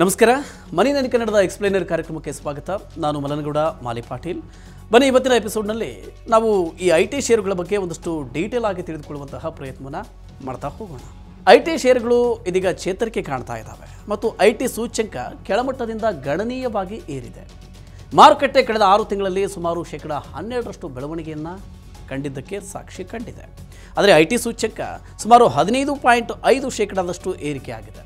ನಮಸ್ಕಾರ ಮನಿ ನನ್ ಕನ್ನಡದ ಎಕ್ಸ್ಪ್ಲೇನರ್ ಕಾರ್ಯಕ್ರಮಕ್ಕೆ ಸ್ವಾಗತ. ನಾನು ಮಲನಗೌಡ ಮಾಲಿ ಪಾಟೀಲ್. ಬನ್ನಿ, ಇವತ್ತಿನ ಎಪಿಸೋಡ್ನಲ್ಲಿ ನಾವು ಈ IT ಶೇರುಗಳ ಬಗ್ಗೆ ಒಂದಷ್ಟು ಡೀಟೇಲ್ ಆಗಿ ತಿಳಿದುಕೊಳ್ಳುವಂತಹ ಪ್ರಯತ್ನವನ್ನು ಮಾಡ್ತಾ ಹೋಗೋಣ. IT ಶೇರುಗಳು ಇದೀಗ ಚೇತರಿಕೆ ಕಾಣ್ತಾ ಇದ್ದಾವೆ ಮತ್ತು IT ಸೂಚ್ಯಂಕ ಕೆಳಮಟ್ಟದಿಂದ ಗಣನೀಯವಾಗಿ ಏರಿದೆ. ಮಾರುಕಟ್ಟೆ ಕಳೆದ 6 ತಿಂಗಳಲ್ಲಿ ಸುಮಾರು 12% ಬೆಳವಣಿಗೆಯನ್ನು ಕಂಡಿದ್ದಕ್ಕೆ ಸಾಕ್ಷಿ ಕಂಡಿದೆ. ಆದರೆ IT ಸೂಚ್ಯಂಕ ಸುಮಾರು 15.5% ಏರಿಕೆಯಾಗಿದೆ.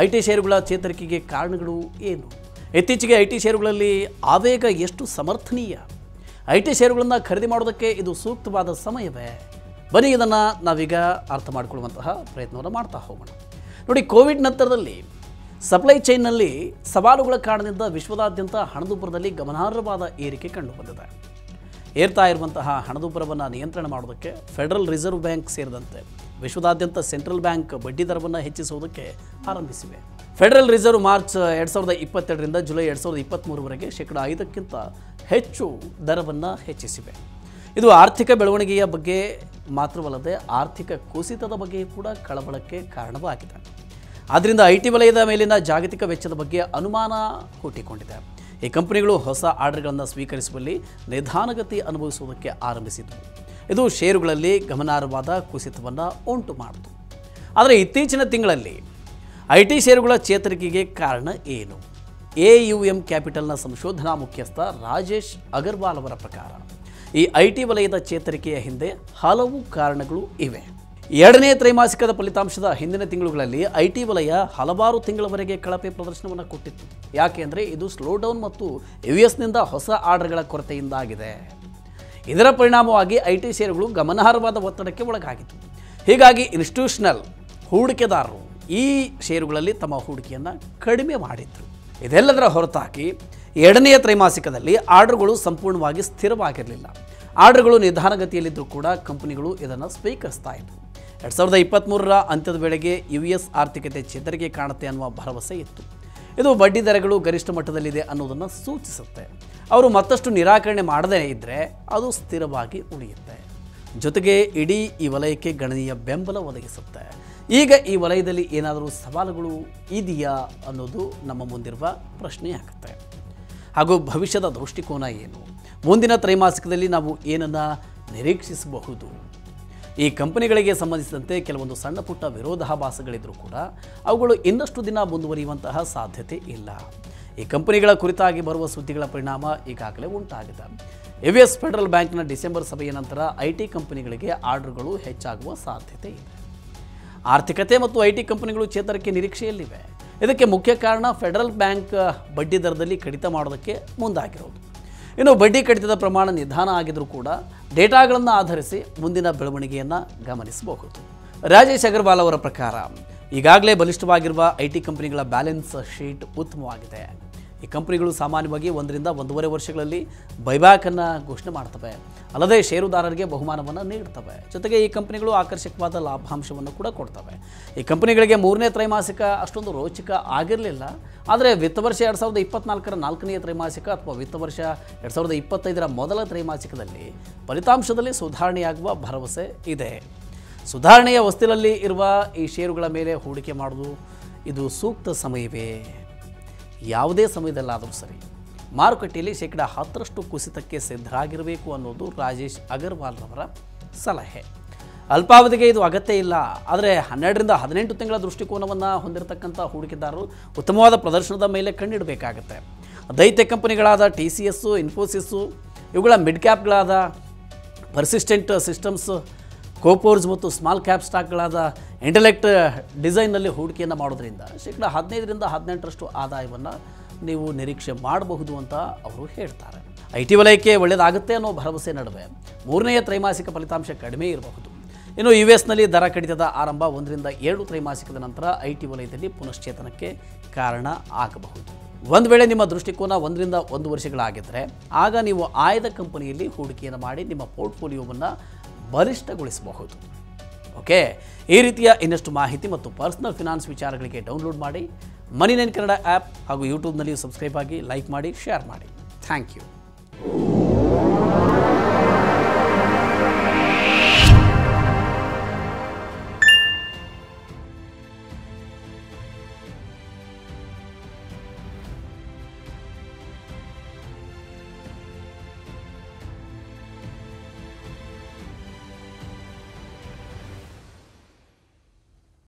IT ಶೇರುಗಳ ಚೇತರಿಕೆಗೆ ಕಾರಣಗಳು ಏನು? ಇತ್ತೀಚೆಗೆ IT ಶೇರುಗಳಲ್ಲಿ ಆವೇಗ ಎಷ್ಟು ಸಮರ್ಥನೀಯ? IT ಶೇರುಗಳನ್ನು ಖರೀದಿ ಮಾಡೋದಕ್ಕೆ ಇದು ಸೂಕ್ತವಾದ ಸಮಯವೇ? ಬನ್ನಿ, ಇದನ್ನು ನಾವೀಗ ಅರ್ಥ ಮಾಡಿಕೊಳ್ಳುವಂತಹ ಪ್ರಯತ್ನವನ್ನು ಮಾಡ್ತಾ ಹೋಗೋಣ. ನೋಡಿ, ಕೋವಿಡ್ ನಂತರದಲ್ಲಿ ಸಪ್ಲೈ ಚೈನ್ನಲ್ಲಿ ಸವಾಲುಗಳ ಕಾರಣದಿಂದ ವಿಶ್ವದಾದ್ಯಂತ ಹಣದುಬ್ಬರದಲ್ಲಿ ಗಮನಾರ್ಹವಾದ ಏರಿಕೆ ಕಂಡುಬಂದಿದೆ. ಏರ್ತಾ ಇರುವಂತಹ ಹಣದುಬ್ಬರವನ್ನು ನಿಯಂತ್ರಣ ಮಾಡೋದಕ್ಕೆ ಫೆಡರಲ್ ರಿಸರ್ವ್ ಬ್ಯಾಂಕ್ ಸೇರಿದಂತೆ ವಿಶ್ವದಾದ್ಯಂತ ಸೆಂಟ್ರಲ್ ಬ್ಯಾಂಕ್ ಬಡ್ಡಿ ದರವನ್ನು ಹೆಚ್ಚಿಸುವುದಕ್ಕೆ ಆರಂಭಿಸಿವೆ. ಫೆಡರಲ್ ರಿಸರ್ವ್ ಮಾರ್ಚ್ 2022ರಿಂದ ಜುಲೈ 2023ವರೆಗೆ 5% ಹೆಚ್ಚು ದರವನ್ನು ಹೆಚ್ಚಿಸಿವೆ. ಇದು ಆರ್ಥಿಕ ಬೆಳವಣಿಗೆಯ ಬಗ್ಗೆ ಮಾತ್ರವಲ್ಲದೆ ಆರ್ಥಿಕ ಕುಸಿತದ ಬಗ್ಗೆ ಕೂಡ ಕಳವಳಕ್ಕೆ ಕಾರಣವಾಗಿದೆ. ಆದ್ದರಿಂದ IT ವಲಯದ ಮೇಲಿನ ಜಾಗತಿಕ ವೆಚ್ಚದ ಬಗ್ಗೆ ಅನುಮಾನ ಹುಟ್ಟಿಕೊಂಡಿದೆ. ಈ ಕಂಪನಿಗಳು ಹೊಸ ಆರ್ಡರ್ಗಳನ್ನು ಸ್ವೀಕರಿಸುವಲ್ಲಿ ನಿಧಾನಗತಿ ಅನುಭವಿಸುವುದಕ್ಕೆ ಆರಂಭಿಸಿದ್ದವು. ಇದು ಷೇರುಗಳಲ್ಲಿ ಗಮನಾರ್ಹವಾದ ಕುಸಿತವನ್ನು ಉಂಟು ಮಾಡಿತು. ಆದರೆ ಇತ್ತೀಚಿನ ತಿಂಗಳಲ್ಲಿ IT ಶೇರುಗಳ ಚೇತರಿಕೆಗೆ ಕಾರಣ ಏನು? AUM ಕ್ಯಾಪಿಟಲ್ನ ಸಂಶೋಧನಾ ಮುಖ್ಯಸ್ಥ ರಾಜೇಶ್ ಅಗರ್ವಾಲ್ ಅವರ ಪ್ರಕಾರ ಈ IT ವಲಯದ ಚೇತರಿಕೆಯ ಹಿಂದೆ ಹಲವು ಕಾರಣಗಳು ಇವೆ. ಎರಡನೇ ತ್ರೈಮಾಸಿಕದ ಫಲಿತಾಂಶದ ಹಿಂದಿನ ತಿಂಗಳುಗಳಲ್ಲಿ IT ವಲಯ ಹಲವಾರು ತಿಂಗಳವರೆಗೆ ಕಳಪೆ ಪ್ರದರ್ಶನವನ್ನು ಕೊಟ್ಟಿತ್ತು. ಯಾಕೆ ಅಂದರೆ ಇದು ಸ್ಲೋಡೌನ್ ಮತ್ತು US-ನಿಂದ ಹೊಸ ಆರ್ಡರ್ಗಳ ಕೊರತೆಯಿಂದಾಗಿದೆ. ಇದರ ಪರಿಣಾಮವಾಗಿ IT ಶೇರುಗಳು ಗಮನಾರ್ಹವಾದ ಒತ್ತಡಕ್ಕೆ ಒಳಗಾಗಿತ್ತು. ಹೀಗಾಗಿ ಇನ್ಸ್ಟಿಟ್ಯೂಷನಲ್ ಹೂಡಿಕೆದಾರರು ಈ ಷೇರುಗಳಲ್ಲಿ ತಮ್ಮ ಹೂಡಿಕೆಯನ್ನು ಕಡಿಮೆ ಮಾಡಿದ್ರು. ಇದೆಲ್ಲದರ ಹೊರತಾಗಿ ಎರಡನೆಯ ತ್ರೈಮಾಸಿಕದಲ್ಲಿ ಆರ್ಡರ್ಗಳು ಸಂಪೂರ್ಣವಾಗಿ ಸ್ಥಿರವಾಗಿರಲಿಲ್ಲ. ಆರ್ಡರ್ಗಳು ನಿಧಾನಗತಿಯಲ್ಲಿದ್ದರೂ ಕೂಡ ಕಂಪನಿಗಳು ಇದನ್ನು ಸ್ವೀಕರಿಸ್ತಾ ಇದ್ದರು. 2023ರ ಅಂತ್ಯದ ವೇಳೆಗೆ US ಆರ್ಥಿಕತೆ ಚೇತರಿಕೆ ಕಾಣುತ್ತೆ ಅನ್ನುವ ಭರವಸೆ ಇತ್ತು. ಇದು ಬಡ್ಡಿ ದರಗಳು ಗರಿಷ್ಠ ಮಟ್ಟದಲ್ಲಿದೆ ಅನ್ನೋದನ್ನು ಸೂಚಿಸುತ್ತೆ. ಅವರು ಮತ್ತಷ್ಟು ನಿರಾಕರಣೆ ಮಾಡದೇ ಇದ್ದರೆ ಅದು ಸ್ಥಿರವಾಗಿ ಉಳಿಯುತ್ತೆ. ಜೊತೆಗೆ ಇಡೀ ಈ ವಲಯಕ್ಕೆ ಗಣನೀಯ ಬೆಂಬಲ ಒದಗಿಸುತ್ತೆ. ಈಗ ಈ ವಲಯದಲ್ಲಿ ಏನಾದರೂ ಸವಾಲುಗಳು ಇದೆಯಾ ಅನ್ನೋದು ನಮ್ಮ ಮುಂದಿರುವ ಪ್ರಶ್ನೆಯಾಗುತ್ತೆ. ಹಾಗೂ ಭವಿಷ್ಯದ ದೃಷ್ಟಿಕೋನ ಏನು? ಮುಂದಿನ ತ್ರೈಮಾಸಿಕದಲ್ಲಿ ನಾವು ಏನನ್ನು ನಿರೀಕ್ಷಿಸಬಹುದು? ಈ ಕಂಪನಿಗಳಿಗೆ ಸಂಬಂಧಿಸಿದಂತೆ ಕೆಲವೊಂದು ಸಣ್ಣ ಪುಟ್ಟ ವಿರೋಧಾಭಾಸಗಳಿದ್ದರೂ ಕೂಡ ಅವುಗಳು ಇನ್ನಷ್ಟು ದಿನ ಮುಂದುವರಿಯುವಂತಹ ಸಾಧ್ಯತೆ ಇಲ್ಲ. ಈ ಕಂಪನಿಗಳ ಕುರಿತಾಗಿ ಬರುವ ಸುದ್ದಿಗಳ ಪರಿಣಾಮ ಈಗಾಗಲೇ ಉಂಟಾಗಿದೆ. US ಫೆಡರಲ್ ಬ್ಯಾಂಕ್ನ ಡಿಸೆಂಬರ್ ಸಭೆಯ ನಂತರ IT ಕಂಪನಿಗಳಿಗೆ ಆರ್ಡರ್ಗಳು ಹೆಚ್ಚಾಗುವ ಸಾಧ್ಯತೆ ಇದೆ. ಆರ್ಥಿಕತೆ ಮತ್ತು IT ಕಂಪನಿಗಳು ಚೇತರಿಕೆ ನಿರೀಕ್ಷೆಯಲ್ಲಿವೆ. ಇದಕ್ಕೆ ಮುಖ್ಯ ಕಾರಣ ಫೆಡರಲ್ ಬ್ಯಾಂಕ್ ಬಡ್ಡಿ ದರದಲ್ಲಿ ಕಡಿತ ಮಾಡೋದಕ್ಕೆ ಮುಂದಾಗಿರೋದು. ಇನ್ನು ಬಡ್ಡಿ ಕಡಿತದ ಪ್ರಮಾಣ ನಿಧಾನ ಆಗಿದ್ರೂ ಕೂಡ ಡೇಟಾಗಳನ್ನು ಆಧರಿಸಿ ಮುಂದಿನ ಬೆಳವಣಿಗೆಯನ್ನು ಗಮನಿಸಬಹುದು. ರಾಜೇಶ್ ಅಗರ್ವಾಲ್ ಅವರ ಪ್ರಕಾರ ಈಗಾಗಲೇ ಬಲಿಷ್ಠವಾಗಿರುವ IT ಕಂಪನಿಗಳ ಬ್ಯಾಲೆನ್ಸ್ ಶೀಟ್ ಉತ್ತಮವಾಗಿದೆ. ಈ ಕಂಪನಿಗಳು ಸಾಮಾನ್ಯವಾಗಿ 1 ರಿಂದ 1.5 ವರ್ಷಗಳಲ್ಲಿ ಬೈಬ್ಯಾಕನ್ನು ಘೋಷಣೆ ಮಾಡ್ತವೆ. ಅಲ್ಲದೆ ಷೇರುದಾರರಿಗೆ ಬಹುಮಾನವನ್ನು ನೀಡ್ತವೆ. ಜೊತೆಗೆ ಈ ಕಂಪನಿಗಳು ಆಕರ್ಷಕವಾದ ಲಾಭಾಂಶವನ್ನು ಕೂಡ ಕೊಡ್ತವೆ. ಈ ಕಂಪನಿಗಳಿಗೆ 3ನೇ ತ್ರೈಮಾಸಿಕ ಅಷ್ಟೊಂದು ರೋಚಕ ಆಗಿರಲಿಲ್ಲ. ಆದರೆ ವಿತ್ತ ವರ್ಷ 2024ರ 4ನೇ ತ್ರೈಮಾಸಿಕ ಅಥವಾ ವಿತ್ತ ವರ್ಷ 2025ರ ಮೊದಲ ತ್ರೈಮಾಸಿಕದಲ್ಲಿ ಫಲಿತಾಂಶದಲ್ಲಿ ಸುಧಾರಣೆಯಾಗುವ ಭರವಸೆ ಇದೆ. ಸುಧಾರಣೆಯ ಹೊಸ್ತಿಲಲ್ಲಿ ಇರುವ ಈ ಷೇರುಗಳ ಮೇಲೆ ಹೂಡಿಕೆ ಮಾಡೋದು ಇದು ಸೂಕ್ತ ಸಮಯವೇ? ಯಾವುದೇ ಸಮಯದಲ್ಲಾದರೂ ಸರಿ ಮಾರುಕಟ್ಟೆಯಲ್ಲಿ 10% ಕುಸಿತಕ್ಕೆ ಸಿದ್ಧರಾಗಿರಬೇಕು ಅನ್ನೋದು ರಾಜೇಶ್ ಅಗರ್ವಾಲ್ ಅವರ ಸಲಹೆ. ಅಲ್ಪಾವಧಿಗೆ ಇದು ಅಗತ್ಯ ಇಲ್ಲ. ಆದರೆ 12 ರಿಂದ 18 ತಿಂಗಳ ದೃಷ್ಟಿಕೋನವನ್ನು ಹೊಂದಿರತಕ್ಕಂಥ ಹೂಡಿಕೆದಾರರು ಉತ್ತಮವಾದ ಪ್ರದರ್ಶನದ ಮೇಲೆ ಕಣ್ಣಿಡಬೇಕಾಗತ್ತೆ. ದೈತ್ಯ ಕಂಪನಿಗಳಾದ TCS, ಇನ್ಫೋಸಿಸ್, ಇವುಗಳ ಮಿಡ್ ಕ್ಯಾಪ್ಗಳಾದ ಪರ್ಸಿಸ್ಟೆಂಟ್ ಸಿಸ್ಟಮ್ಸ್, ಕೋಪೋರ್ಸ್ ಮತ್ತು ಸ್ಮಾಲ್ ಕ್ಯಾಪ್ ಸ್ಟಾಕ್ಗಳಾದ ಇಂಟೆಲೆಕ್ಟ್ ಡಿಸೈನ್ನಲ್ಲಿ ಹೂಡಿಕೆಯನ್ನು ಮಾಡೋದ್ರಿಂದ 15 ರಿಂದ 18% ಆದಾಯವನ್ನು ನೀವು ನಿರೀಕ್ಷೆ ಮಾಡಬಹುದು ಅಂತ ಅವರು ಹೇಳ್ತಾರೆ. IT ವಲಯಕ್ಕೆ ಒಳ್ಳೆಯದಾಗುತ್ತೆ ಅನ್ನೋ ಭರವಸೆ ನಡುವೆ 3ನೇ ತ್ರೈಮಾಸಿಕ ಫಲಿತಾಂಶ ಕಡಿಮೆ ಇರಬಹುದು. ಇನ್ನು US-ನಲ್ಲಿ ದರ ಕಡಿತದ ಆರಂಭ 1 ರಿಂದ 2 ತ್ರೈಮಾಸಿಕದ ನಂತರ IT ವಲಯದಲ್ಲಿ ಪುನಶ್ಚೇತನಕ್ಕೆ ಕಾರಣ ಆಗಬಹುದು. ಒಂದು ವೇಳೆ ನಿಮ್ಮ ದೃಷ್ಟಿಕೋನ 1 ರಿಂದ 1 ವರ್ಷಗಳಾಗಿದ್ದರೆ ಆಗ ನೀವು ಆಯ್ದ ಕಂಪನಿಯಲ್ಲಿ ಹೂಡಿಕೆಯನ್ನು ಮಾಡಿ ನಿಮ್ಮ ಪೋರ್ಟ್ಫೋಲಿಯೋವನ್ನು ಬಲಿಷ್ಠಗೊಳಿಸಬಹುದು. ಓಕೆ, ಈ ರೀತಿಯ ಇನ್ನಷ್ಟು ಮಾಹಿತಿ ಮತ್ತು ಪರ್ಸನಲ್ ಫಿನಾನ್ಸ್ ವಿಚಾರಗಳಿಗೆ ಡೌನ್ಲೋಡ್ ಮಾಡಿ ಮನಿ ನೈನ್ ಕನ್ನಡ ಆ್ಯಪ್ ಹಾಗೂ ಯೂಟ್ಯೂಬ್ನಲ್ಲಿಯೂ ಸಬ್ಸ್ಕ್ರೈಬ್ ಆಗಿ, ಲೈಕ್ ಮಾಡಿ, ಶೇರ್ ಮಾಡಿ. Thank you.